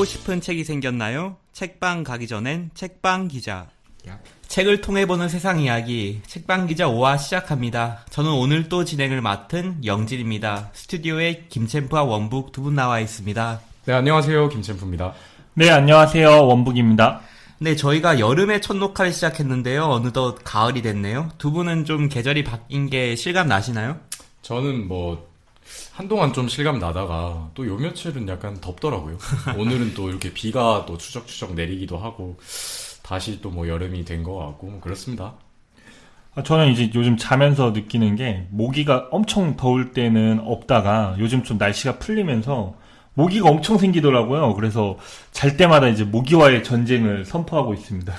읽고 싶은 책이 생겼나요? 책방 가기 전엔 책방 기자. 책을 통해 보는 세상 이야기, 책방 기자 5화 시작합니다. 저는 오늘 또 진행을 맡은 영진입니다. 스튜디오에 김챔프와 원북 두 분 나와 있습니다. 네, 안녕하세요. 김챔프입니다. 네, 안녕하세요. 원북입니다. 네, 저희가 여름에 첫 녹화를 시작했는데요. 어느덧 가을이 됐네요. 두 분은 좀 계절이 바뀐 게 실감 나시나요? 저는 한동안 좀 실감 나다가 또 요 며칠은 약간 덥더라고요. 오늘은 또 이렇게 비가 또 추적추적 내리기도 하고 다시 또 여름이 된 것 같고 그렇습니다. 저는 이제 요즘 자면서 느끼는 게 모기가 엄청 더울 때는 없다가 요즘 좀 날씨가 풀리면서 모기가 엄청 생기더라고요. 그래서 잘 때마다 이제 모기와의 전쟁을 선포하고 있습니다.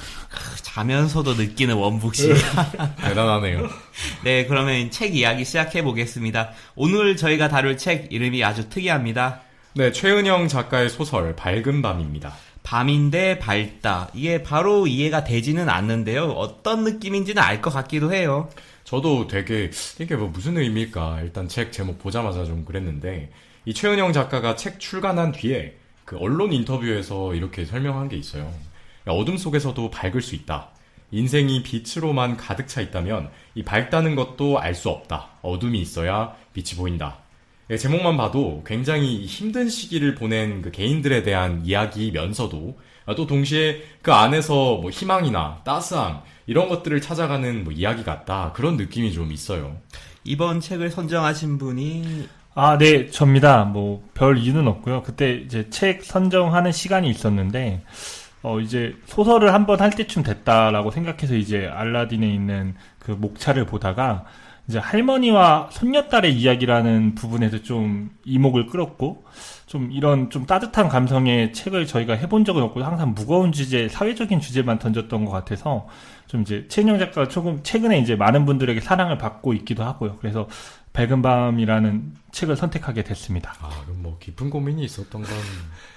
자면서도 느끼는 원북씨. 대단하네요. 네, 그러면 책 이야기 시작해 보겠습니다. 오늘 저희가 다룰 책 이름이 아주 특이합니다. 네, 최은영 작가의 소설 밝은 밤입니다. 밤인데 밝다. 이게 바로 이해가 되지는 않는데요. 어떤 느낌인지는 알 것 같기도 해요. 저도 되게 이게 무슨 의미일까 일단 책 제목 보자마자 좀 그랬는데 이 최은영 작가가 책 출간한 뒤에 그 언론 인터뷰에서 이렇게 설명한 게 있어요. 어둠 속에서도 밝을 수 있다. 인생이 빛으로만 가득 차 있다면 이 밝다는 것도 알 수 없다. 어둠이 있어야 빛이 보인다. 제목만 봐도 굉장히 힘든 시기를 보낸 그 개인들에 대한 이야기면서도 또 동시에 그 안에서 희망이나 따스함 이런 것들을 찾아가는 이야기 같다. 그런 느낌이 좀 있어요. 이번 책을 선정하신 분이 네, 접니다. 별 이유는 없고요. 그때 이제 책 선정하는 시간이 있었는데, 이제 소설을 한번 할 때쯤 됐다라고 생각해서 이제 알라딘에 있는 그 목차를 보다가, 이제 할머니와 손녀딸의 이야기라는 부분에서 좀 이목을 끌었고, 좀 이런 좀 따뜻한 감성의 책을 저희가 해본 적은 없고, 항상 무거운 주제, 사회적인 주제만 던졌던 것 같아서, 좀 이제 최은영 작가가 조금 최근에 이제 많은 분들에게 사랑을 받고 있기도 하고요. 그래서 밝은 밤이라는 책을 선택하게 됐습니다. 그럼 깊은 고민이 있었던 건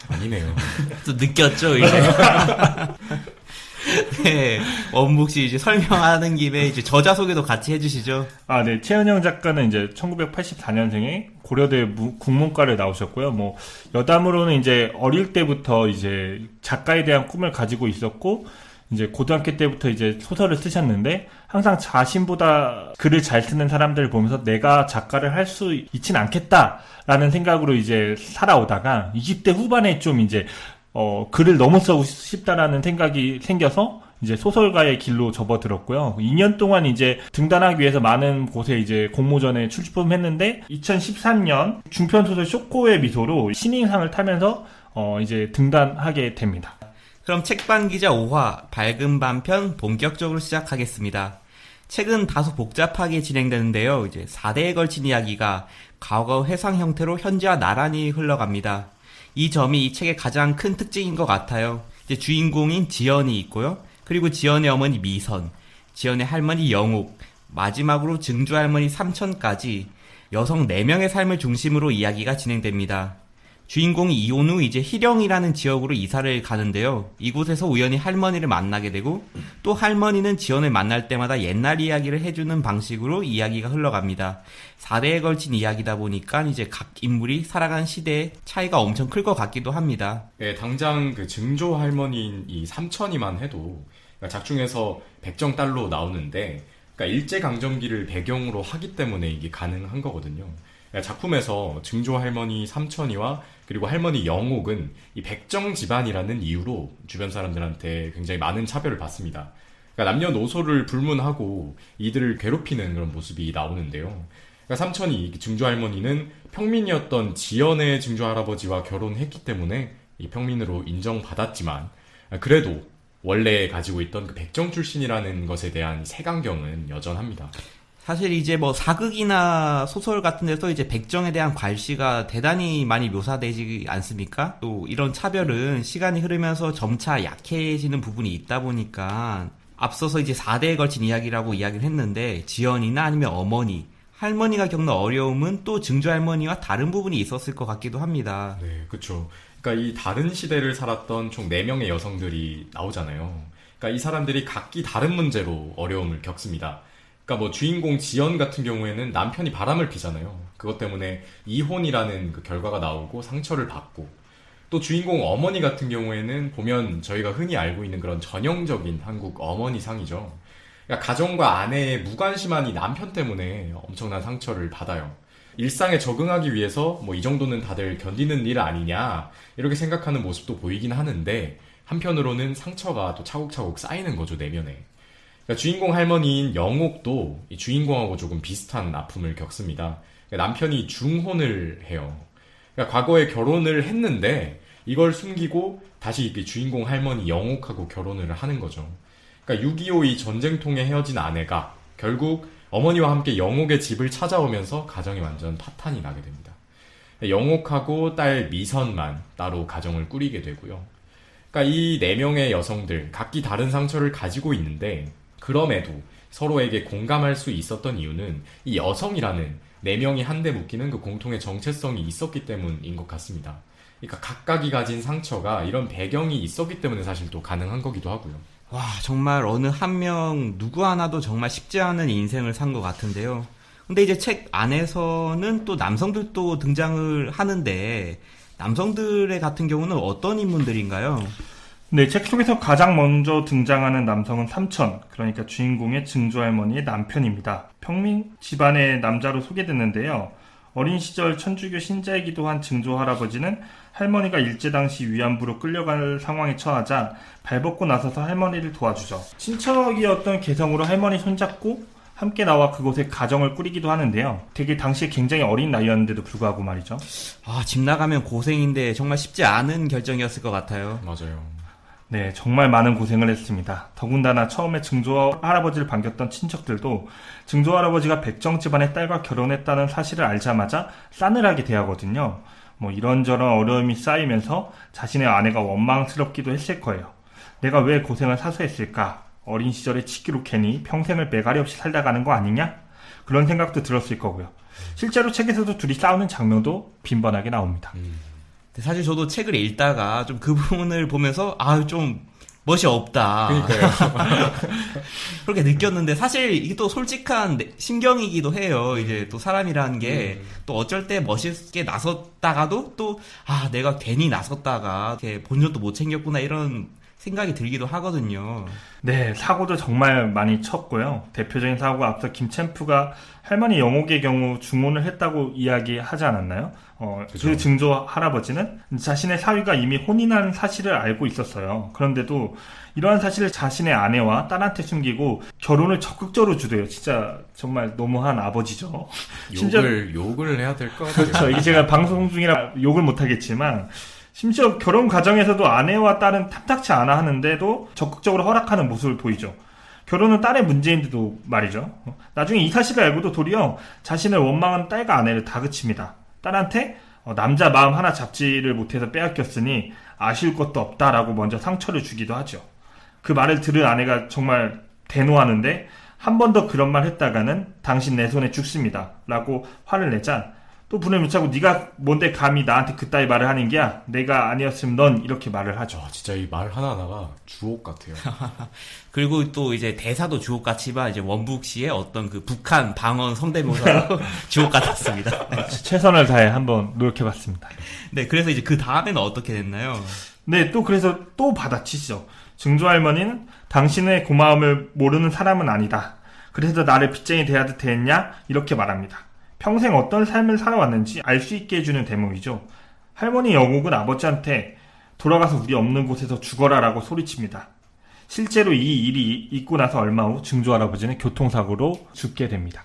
아니네요. 또 느꼈죠, 이제. 네, 원북 씨 이제 설명하는 김에 이제 저자 소개도 같이 해주시죠. 네, 최은영 작가는 이제 1984년생에 고려대 국문과를 나오셨고요. 여담으로는 이제 어릴 때부터 이제 작가에 대한 꿈을 가지고 있었고, 이제 고등학교 때부터 이제 소설을 쓰셨는데 항상 자신보다 글을 잘 쓰는 사람들을 보면서 내가 작가를 할 수 있진 않겠다라는 생각으로 이제 살아오다가 20대 후반에 좀 이제 글을 너무 쓰고 싶다라는 생각이 생겨서 이제 소설가의 길로 접어들었고요. 2년 동안 이제 등단하기 위해서 많은 곳에 이제 공모전에 출품했는데 2013년 중편소설 쇼코의 미소로 신인상을 타면서 이제 등단하게 됩니다. 그럼 책방 기자 5화 밝은 밤편 본격적으로 시작하겠습니다. 책은 다소 복잡하게 진행되는데요. 이제 4대에 걸친 이야기가 과거 회상 형태로 현재와 나란히 흘러갑니다. 이 점이 이 책의 가장 큰 특징인 것 같아요. 이제 주인공인 지연이 있고요. 그리고 지연의 어머니 미선, 지연의 할머니 영옥, 마지막으로 증조 할머니 삼천까지 여성 4명의 삶을 중심으로 이야기가 진행됩니다. 주인공이 이혼 후 이제 희령이라는 지역으로 이사를 가는데요. 이곳에서 우연히 할머니를 만나게 되고 또 할머니는 지연을 만날 때마다 옛날 이야기를 해주는 방식으로 이야기가 흘러갑니다. 4대에 걸친 이야기다 보니까 이제 각 인물이 살아간 시대의 차이가 엄청 클 것 같기도 합니다. 네, 당장 그 증조 할머니인 이 삼천이만 해도 작중에서 백정딸로 나오는데 일제강점기를 배경으로 하기 때문에 이게 가능한 거거든요. 작품에서 증조 할머니 삼천이와 그리고 할머니 영옥은 이 백정 집안이라는 이유로 주변 사람들한테 굉장히 많은 차별을 받습니다. 남녀노소를 불문하고 이들을 괴롭히는 그런 모습이 나오는데요. 삼천이 증조 할머니는 평민이었던 지연의 증조 할아버지와 결혼했기 때문에 이 평민으로 인정받았지만 그래도 원래 가지고 있던 그 백정 출신이라는 것에 대한 색안경은 여전합니다. 사실 이제 사극이나 소설 같은 데서 이제 백정에 대한 괄시가 대단히 많이 묘사되지 않습니까? 또 이런 차별은 시간이 흐르면서 점차 약해지는 부분이 있다 보니까 앞서서 이제 4대에 걸친 이야기라고 이야기를 했는데 지연이나 아니면 어머니, 할머니가 겪는 어려움은 또 증조 할머니와 다른 부분이 있었을 것 같기도 합니다. 네, 그렇죠. 그러니까 이 다른 시대를 살았던 총 4명의 여성들이 나오잖아요. 그러니까 이 사람들이 각기 다른 문제로 어려움을 겪습니다. 그러니까 주인공 지연 같은 경우에는 남편이 바람을 피잖아요. 그것 때문에 이혼이라는 그 결과가 나오고 상처를 받고, 그리고 할머니 영옥 같은 경우에는 남편이 바람을 피고 상처를 받고, 그리고 증조 할머니 삼천은 이제 증조 할아버지가 또 주인공 어머니 같은 경우에는 보면 저희가 흔히 알고 있는 그런 전형적인 한국 어머니상이죠. 그러니까 가정과 아내의 무관심한 이 남편 때문에 엄청난 상처를 받아요. 일상에 적응하기 위해서 뭐 이 정도는 다들 견디는 일 아니냐 이렇게 생각하는 모습도 보이긴 하는데 한편으로는 상처가 또 차곡차곡 쌓이는 거죠, 내면에. 그러니까 주인공 할머니인 영옥도 이 주인공하고 조금 비슷한 아픔을 겪습니다. 그러니까 남편이 중혼을 해요. 그러니까 과거에 결혼을 했는데 이걸 숨기고 다시 이 주인공 할머니 영옥하고 결혼을 하는 거죠. 그러니까 6.25 이 전쟁통에 헤어진 아내가 결국 어머니와 함께 영옥의 집을 찾아오면서 가정이 완전 파탄이 나게 됩니다. 영옥하고 딸 미선만 따로 가정을 꾸리게 되고요. 그러니까 이 4명의 여성들 각기 다른 상처를 가지고 있는데 그럼에도 서로에게 공감할 수 있었던 이유는 이 여성이라는 4명이 한데 묶이는 그 공통의 정체성이 있었기 때문인 것 같습니다. 그러니까 각각이 가진 상처가 이런 배경이 있었기 때문에 사실 또 가능한 거기도 하고요. 와, 정말 어느 한 명 누구 하나도 정말 쉽지 않은 인생을 산 것 같은데요. 근데 이제 책 안에서는 또 남성들도 등장을 하는데 남성들의 같은 경우는 어떤 인물들인가요? 네, 책 속에서 가장 먼저 등장하는 남성은 삼천, 그러니까 주인공의 증조할머니의 남편입니다. 평민 집안의 남자로 소개됐는데요. 어린 시절 천주교 신자이기도 한 증조할아버지는 할머니가 일제 당시 위안부로 끌려갈 상황에 처하자 발벗고 나서서 할머니를 도와주죠. 친척이었던 개성으로 할머니 손잡고 함께 나와 그곳에 가정을 꾸리기도 하는데요. 되게 당시에 굉장히 어린 나이였는데도 불구하고 말이죠. 아, 집 나가면 고생인데 정말 쉽지 않은 결정이었을 것 같아요. 맞아요. 네, 정말 많은 고생을 했습니다. 더군다나 처음에 증조 할아버지를 반겼던 친척들도 증조 할아버지가 백정 집안의 딸과 결혼했다는 사실을 알자마자 싸늘하게 대하거든요. 뭐 이런저런 어려움이 쌓이면서 자신의 아내가 원망스럽기도 했을 거예요. 내가 왜 고생을 사서했을까? 어린 시절에 치기로 괜히 평생을 매가리 없이 살다 가는 거 아니냐? 그런 생각도 들었을 거고요. 실제로 책에서도 둘이 싸우는 장면도 빈번하게 나옵니다. 사실 저도 책을 읽다가 좀 그 부분을 보면서 좀 멋이 없다. 그러니까요. 그렇게 느꼈는데 사실 이게 또 솔직한 심경이기도 해요. 이제 또 사람이라는 게 또 어쩔 때 멋있게 나섰다가도 또 내가 괜히 나섰다가 이렇게 본전도 못 챙겼구나 이런 생각이 들기도 하거든요. 네, 사고도 정말 많이 쳤고요. 대표적인 사고가 앞서 김챔프가 할머니 영옥의 경우 중혼을 했다고 이야기하지 않았나요? 그 증조 할아버지는 자신의 사위가 이미 혼인한 사실을 알고 있었어요. 그런데도 이러한 사실을 자신의 아내와 딸한테 숨기고 결혼을 적극적으로 주도해요. 진짜 정말 너무한 아버지죠. 욕을 해야 될 것 같아요. 그렇죠. 이게 제가 방송 중이라 욕을 못하겠지만 심지어 결혼 과정에서도 아내와 딸은 탐탁치 않아 하는데도 적극적으로 허락하는 모습을 보이죠. 결혼은 딸의 문제인데도 말이죠. 나중에 이 사실을 알고도 도리어 자신을 원망한 딸과 아내를 다그칩니다. 딸한테 남자 마음 하나 잡지를 못해서 빼앗겼으니 아쉬울 것도 없다라고 먼저 상처를 주기도 하죠. 그 말을 들은 아내가 정말 대노하는데 한 번 더 그런 말 했다가는 당신 내 손에 죽습니다 라고 화를 내자 또 분을 못 차고 네가 뭔데 감히 나한테 그따위 말을 하는 게야? 내가 아니었으면 넌 이렇게 말을 하죠. 진짜 이 말 하나하나가 주옥 같아요. 그리고 또 이제 대사도 주옥 같지만 이제 원북 씨의 어떤 그 북한 방언 성대모사도 주옥 같았습니다. 네. 최선을 다해 한번 노력해봤습니다. 네, 그래서 이제 그 다음에는 어떻게 됐나요? 네, 또 그래서 또 받아치시죠. 증조 할머니는 당신의 고마움을 모르는 사람은 아니다. 그래서 나를 빚쟁이 대하듯 대했냐? 이렇게 말합니다. 평생 어떤 삶을 살아왔는지 알 수 있게 해주는 대목이죠. 할머니 영옥은 아버지한테 돌아가서 우리 없는 곳에서 죽어라라고 소리칩니다. 실제로 이 일이 있고 나서 얼마 후 증조 할아버지는 교통사고로 죽게 됩니다.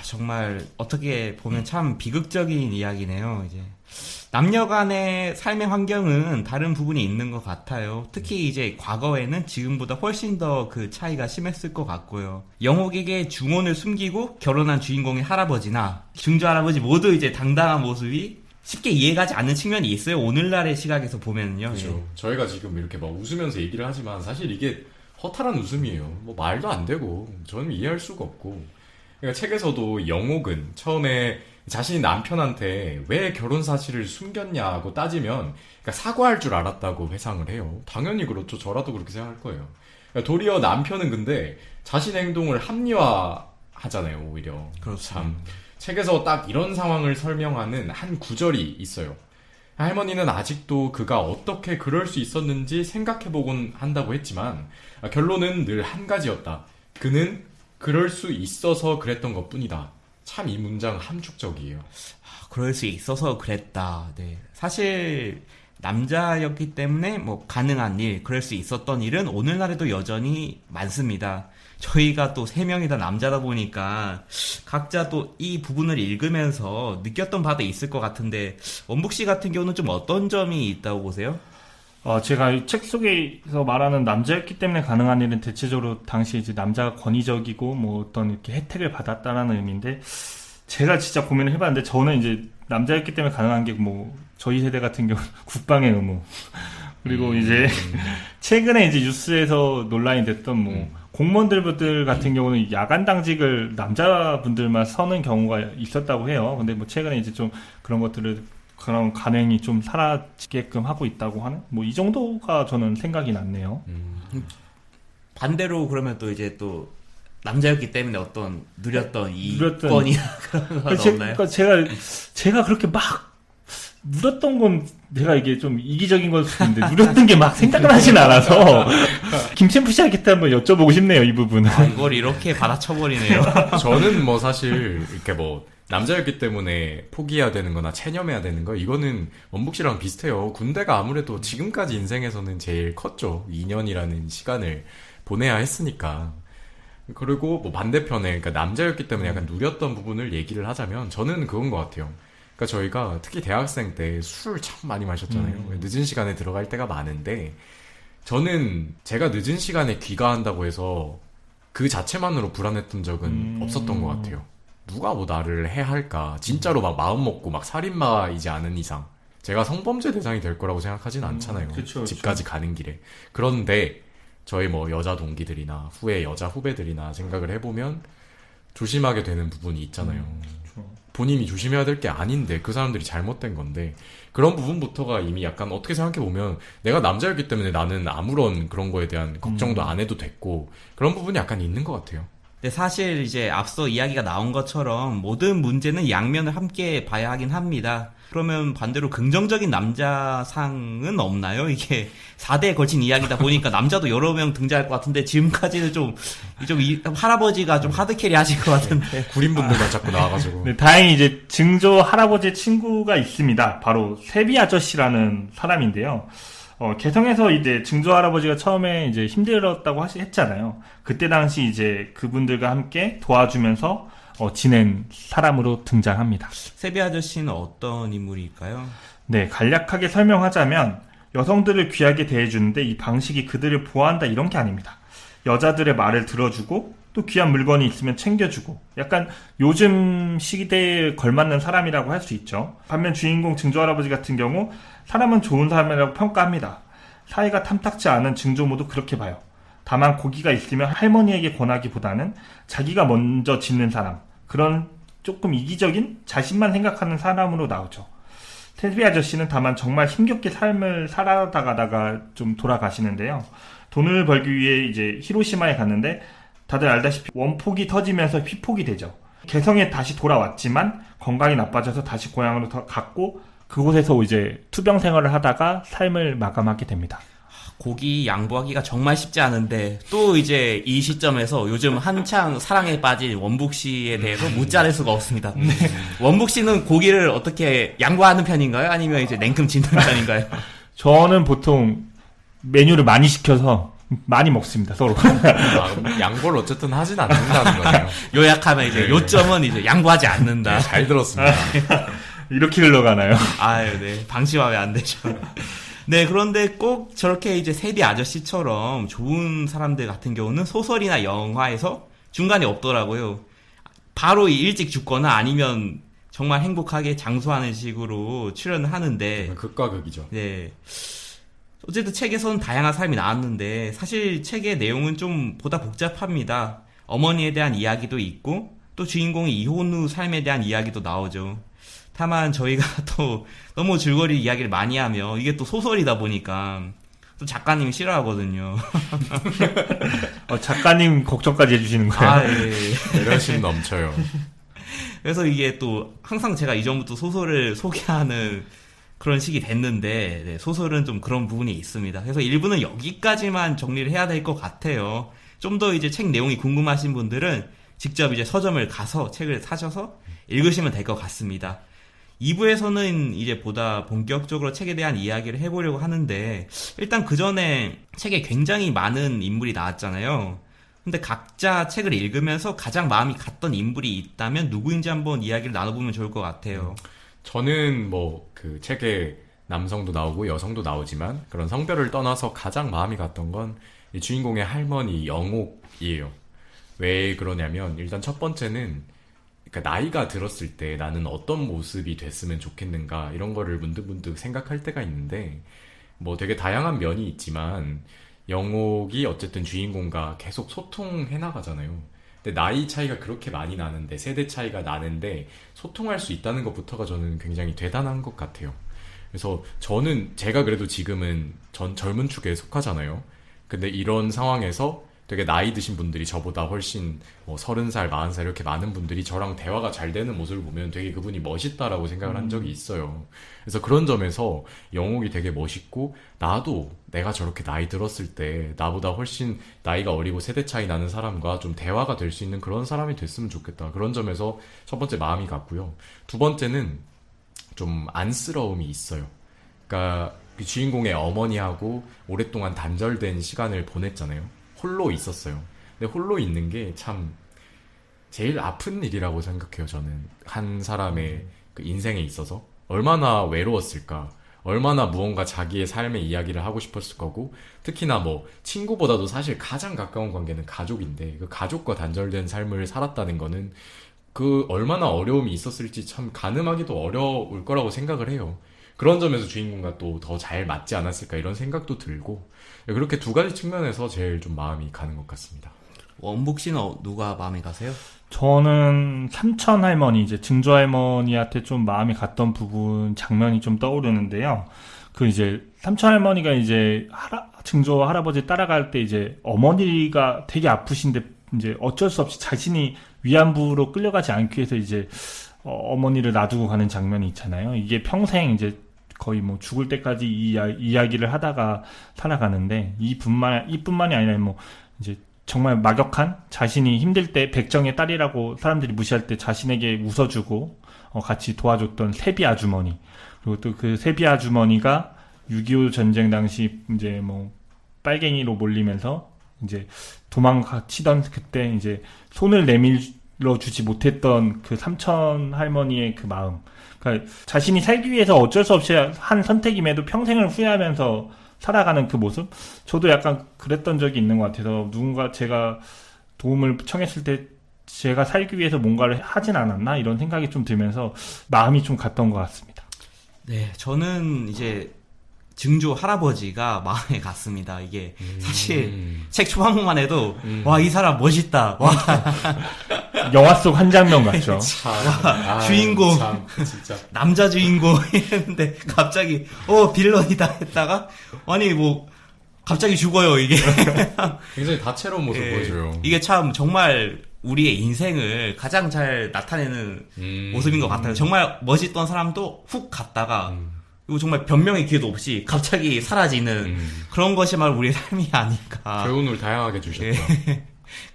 정말 어떻게 보면 참 비극적인 이야기네요. 이제 남녀 간의 삶의 환경은 다른 부분이 있는 것 같아요. 특히 이제 과거에는 지금보다 훨씬 더 그 차이가 심했을 것 같고요. 영옥에게 중혼을 숨기고 결혼한 주인공의 할아버지나 증조 할아버지 모두 이제 당당한 모습이 쉽게 이해가지 않는 측면이 있어요. 오늘날의 시각에서 보면요. 그렇죠. 예. 저희가 지금 이렇게 막 웃으면서 얘기를 하지만 사실 이게 허탈한 웃음이에요. 뭐 말도 안 되고 저는 이해할 수가 없고. 그러니까 책에서도 영옥은 처음에 자신이 남편한테 왜 결혼 사실을 숨겼냐고 따지면 그러니까 사과할 줄 알았다고 회상을 해요. 당연히 그렇죠. 저라도 그렇게 생각할 거예요. 그러니까 도리어 남편은 근데 자신의 행동을 합리화하잖아요. 오히려. 그렇죠. 참 책에서 딱 이런 상황을 설명하는 한 구절이 있어요. 할머니는 아직도 그가 어떻게 그럴 수 있었는지 생각해보곤 한다고 했지만 결론은 늘 한 가지였다. 그는 그럴 수 있어서 그랬던 것뿐이다. 참 이 문장 함축적이에요. 그럴 수 있어서 그랬다. 네. 사실 남자였기 때문에 뭐 가능한 일, 그럴 수 있었던 일은 오늘날에도 여전히 많습니다. 저희가 또 세 명이 다 남자다 보니까 각자 또 이 부분을 읽으면서 느꼈던 바도 있을 것 같은데 원북 씨 같은 경우는 좀 어떤 점이 있다고 보세요? 제가 이 책 속에서 말하는 남자였기 때문에 가능한 일은 대체적으로 당시 이제 남자가 권위적이고 뭐 어떤 이렇게 혜택을 받았다라는 의미인데, 제가 진짜 고민을 해봤는데 저는 이제 남자였기 때문에 가능한 게 뭐 저희 세대 같은 경우 국방의 의무, 그리고 이제 최근에 이제 뉴스에서 논란이 됐던 뭐 공무원들 같은 경우는 야간 당직을 남자분들만 서는 경우가 있었다고 해요. 근데 뭐 최근에 이제 좀 그런 것들을, 그런 관행이 좀 사라지게끔 하고 있다고 하는, 뭐 이 정도가 저는 생각이 났네요. 반대로 그러면 또 이제 또 남자였기 때문에 어떤 누렸던 이권이나 그런 건 없나요? 그러니까 제가 그렇게 막 누렸던 건, 내가 이게 좀 이기적인 걸 수도 있는데 누렸던 게 막 생각을 하진 않아서 김챔프 씨한테 한번 여쭤보고 싶네요, 이 부분은. 이걸 이렇게 받아쳐버리네요. 저는 뭐 사실 이렇게 뭐 남자였기 때문에 포기해야 되는 거나 체념해야 되는 거, 이거는 원북 씨랑 비슷해요. 군대가 아무래도 지금까지 인생에서는 제일 컸죠. 2년이라는 시간을 보내야 했으니까. 그리고 뭐 반대편에, 그러니까 남자였기 때문에 약간 누렸던 부분을 얘기를 하자면 저는 그건 것 같아요. 그러니까 저희가 특히 대학생 때 술 참 많이 마셨잖아요. 늦은 시간에 들어갈 때가 많은데, 저는 제가 늦은 시간에 귀가한다고 해서 그 자체만으로 불안했던 적은 없었던 것 같아요. 누가 뭐 나를 해할까, 진짜로 막 마음 먹고 막 살인마이지 않은 이상 제가 성범죄 대상이 될 거라고 생각하진 않잖아요. 그쵸. 집까지 가는 길에. 그런데 저희 뭐 여자 동기들이나 후에 여자 후배들이나 생각을 해보면 조심하게 되는 부분이 있잖아요. 본인이 조심해야 될 게 아닌데 그 사람들이 잘못된 건데, 그런 부분부터가 이미 약간 어떻게 생각해보면 내가 남자였기 때문에 나는 아무런 그런 거에 대한 걱정도 안 해도 됐고, 그런 부분이 약간 있는 것 같아요. 근데 사실 이제 앞서 이야기가 나온 것처럼 모든 문제는 양면을 함께 봐야 하긴 합니다. 그러면 반대로 긍정적인 남자상은 없나요? 이게 4대에 걸친 이야기다 보니까 남자도 여러 명 등장할 것 같은데 지금까지는 좀 할아버지가 좀 하드캐리 하실 것 같은데. 구린분들만 자꾸 나와가지고. 네, 다행히 이제 증조 할아버지의 친구가 있습니다. 바로 세비 아저씨라는 사람인데요. 개성에서 이제 증조 할아버지가 처음에 이제 힘들었다고 했잖아요. 그때 당시 이제 그분들과 함께 도와주면서 지낸 사람으로 등장합니다. 세비 아저씨는 어떤 인물일까요? 네, 간략하게 설명하자면 여성들을 귀하게 대해주는데 이 방식이 그들을 보호한다 이런 게 아닙니다. 여자들의 말을 들어주고 또 귀한 물건이 있으면 챙겨주고, 약간 요즘 시대에 걸맞는 사람이라고 할 수 있죠. 반면 주인공 증조 할아버지 같은 경우 사람은 좋은 사람이라고 평가합니다. 사이가 탐탁지 않은 증조모도 그렇게 봐요. 다만 고기가 있으면 할머니에게 권하기보다는 자기가 먼저 짓는 사람, 그런 조금 이기적인 자신만 생각하는 사람으로 나오죠. 세비 아저씨는 다만 정말 힘겹게 삶을 살아가다가 좀 돌아가시는데요. 돈을 벌기 위해 이제 히로시마에 갔는데 다들 알다시피 원폭이 터지면서 휘폭이 되죠. 개성에 다시 돌아왔지만 건강이 나빠져서 다시 고향으로 갔고, 그곳에서 이제 투병 생활을 하다가 삶을 마감하게 됩니다. 고기 양보하기가 정말 쉽지 않은데 또 이제 이 시점에서 요즘 한창 사랑에 빠진 원북 씨에 대해서 못 자를 수가 없습니다. 원북 씨는 고기를 어떻게 양보하는 편인가요? 아니면 이제 냉큼 짓는 편인가요? 저는 보통 메뉴를 많이 시켜서 많이 먹습니다, 서로. 양보를 어쨌든 하진 않는다는 거예요. 요약하면 이제 요점은 이제 양보하지 않는다. 네, 잘 들었습니다. 이렇게 흘러가나요? 아유, 네. 방심하면 안 되죠. 네, 그런데 꼭 저렇게 이제 세비 아저씨처럼 좋은 사람들 같은 경우는 소설이나 영화에서 중간에 없더라고요. 바로 일찍 죽거나 아니면 정말 행복하게 장수하는 식으로 출연을 하는데. 극과 극이죠. 네. 어쨌든 책에서는 다양한 삶이 나왔는데 사실 책의 내용은 좀 보다 복잡합니다. 어머니에 대한 이야기도 있고 또 주인공의 이혼 후 삶에 대한 이야기도 나오죠. 다만 저희가 또 너무 줄거리 이야기를 많이 하면 이게 또 소설이다 보니까 또 작가님이 싫어하거든요. 작가님 걱정까지 해주시는 거예요? 아, 예. 배려심 넘쳐요. 그래서 이게 또 항상 제가 이전부터 소설을 소개하는 그런 식이 됐는데 네, 소설은 좀 그런 부분이 있습니다. 그래서 1부는 여기까지만 정리를 해야 될 것 같아요. 좀 더 이제 책 내용이 궁금하신 분들은 직접 이제 서점을 가서 책을 사셔서 읽으시면 될 것 같습니다. 2부에서는 이제 보다 본격적으로 책에 대한 이야기를 해보려고 하는데 일단 그 전에 책에 굉장히 많은 인물이 나왔잖아요. 근데 각자 책을 읽으면서 가장 마음이 갔던 인물이 있다면 누구인지 한번 이야기를 나눠보면 좋을 것 같아요. 저는 뭐 그 책에 남성도 나오고 여성도 나오지만 그런 성별을 떠나서 가장 마음이 갔던 건 이 주인공의 할머니 영옥이에요. 왜 그러냐면 일단 첫 번째는 그러니까 나이가 들었을 때 나는 어떤 모습이 됐으면 좋겠는가 이런 거를 문득문득 생각할 때가 있는데 뭐 되게 다양한 면이 있지만 영옥이 어쨌든 주인공과 계속 소통해 나가잖아요. 근데 나이 차이가 그렇게 많이 나는데 세대 차이가 나는데 소통할 수 있다는 것부터가 저는 굉장히 대단한 것 같아요. 그래서 저는 제가 그래도 지금은 전 젊은 축에 속하잖아요. 근데 이런 상황에서 되게 나이 드신 분들이 저보다 훨씬 뭐 30살, 40살 이렇게 많은 분들이 저랑 대화가 잘 되는 모습을 보면 되게 그분이 멋있다라고 생각을 한 적이 있어요. 그래서 그런 점에서 영옥이 되게 멋있고 나도 내가 저렇게 나이 들었을 때 나보다 훨씬 나이가 어리고 세대 차이 나는 사람과 좀 대화가 될 수 있는 그런 사람이 됐으면 좋겠다. 그런 점에서 첫 번째 마음이 갔고요. 두 번째는 좀 안쓰러움이 있어요. 그러니까 그 주인공의 어머니하고 오랫동안 단절된 시간을 보냈잖아요. 홀로 있었어요. 근데 홀로 있는 게 참 제일 아픈 일이라고 생각해요. 저는 한 사람의 그 인생에 있어서 얼마나 외로웠을까, 얼마나 무언가 자기의 삶의 이야기를 하고 싶었을 거고, 특히나 뭐 친구보다도 사실 가장 가까운 관계는 가족인데 그 가족과 단절된 삶을 살았다는 거는 그 얼마나 어려움이 있었을지 참 가늠하기도 어려울 거라고 생각을 해요. 그런 점에서 주인공과 또 더 잘 맞지 않았을까 이런 생각도 들고, 그렇게 두 가지 측면에서 제일 좀 마음이 가는 것 같습니다. 원복 씨는 누가 마음에 가세요? 저는 삼천 할머니, 이제 증조 할머니한테 좀 마음이 갔던 부분 장면이 좀 떠오르는데요. 그 이제 삼천 할머니가 이제 증조 할아버지 따라갈 때 이제 어머니가 되게 아프신데 이제 어쩔 수 없이 자신이 위안부로 끌려가지 않기 위해서 이제 어머니를 놔두고 가는 장면이 있잖아요. 이게 평생 이제 거의 뭐 죽을 때까지 이야기를 하다가 살아가는데 이뿐만이 아니라 뭐 이제 정말 막역한 자신이 힘들 때 백정의 딸이라고 사람들이 무시할 때 자신에게 웃어주고 같이 도와줬던 세비 아주머니, 그리고 또 그 세비 아주머니가 6.25 전쟁 당시 이제 뭐 빨갱이로 몰리면서 이제 도망치던 그때 이제 손을 내밀어 주지 못했던 그 삼천 할머니의 그 마음, 그러니까 자신이 살기 위해서 어쩔 수 없이 한 선택임에도 평생을 후회하면서 살아가는 그 모습, 저도 약간 그랬던 적이 있는 것 같아서 누군가 제가 도움을 청했을 때 제가 살기 위해서 뭔가를 하진 않았나 이런 생각이 좀 들면서 마음이 좀 갔던 것 같습니다. 네, 저는 이제 증조 할아버지가 마음에 갔습니다. 이게 사실 책 초반만 해도 와, 이 사람 멋있다. 와, 영화 속 한 장면 같죠. 주인공, 참, 진짜. 남자 주인공 이랬는데 갑자기 빌런이다 했다가 아니 뭐 갑자기 죽어요 이게. 굉장히 다채로운 모습 보여줘요. 이게 참 정말 우리의 인생을 가장 잘 나타내는 모습인 것 같아요. 정말 멋있던 사람도 훅 갔다가 그리고 정말 변명의 기회도 없이 갑자기 사라지는 그런 것이 바로 우리의 삶이 아닐까. 교훈을 다양하게 주셨다.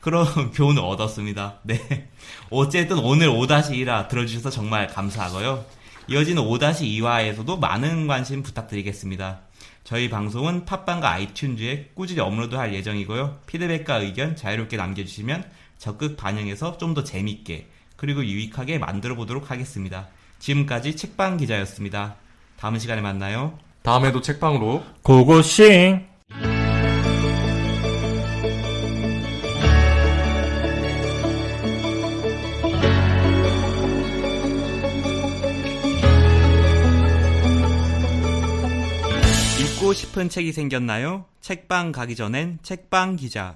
그런 교훈을 얻었습니다. 네. 어쨌든 오늘 5-1화 들어주셔서 정말 감사하고요. 이어지는 5-2화에서도 많은 관심 부탁드리겠습니다. 저희 방송은 팟빵과 아이튠즈에 꾸준히 업로드할 예정이고요. 피드백과 의견 자유롭게 남겨주시면 적극 반영해서 좀 더 재밌게 그리고 유익하게 만들어 보도록 하겠습니다. 지금까지 책방 기자였습니다. 다음 시간에 만나요. 다음에도 책방으로 고고싱! 읽고 싶은 책이 생겼나요? 책방 가기 전엔 책방 기자.